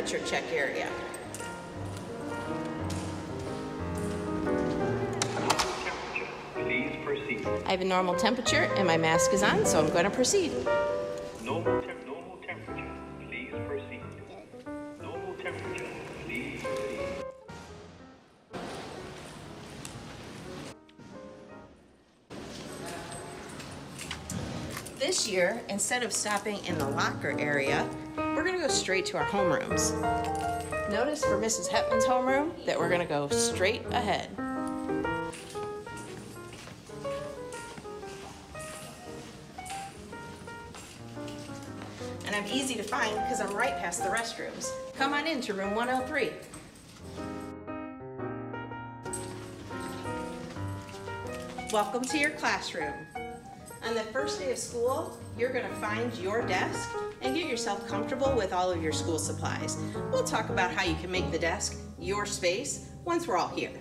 temperature check area. Please proceed. I have a normal temperature and my mask is on, so I'm going to proceed. Normal temperature. Please proceed. Normal temperature. Please proceed. This year, instead of stopping in the locker area, we're going to go straight to our homerooms. Notice for Mrs. Hetman's homeroom that we're going to go straight ahead. And I'm easy to find because I'm right past the restrooms. Come on in to room 103. Welcome to your classroom. On the first day of school, you're going to find your desk and get yourself comfortable with all of your school supplies. We'll talk about how you can make the desk your space once we're all here.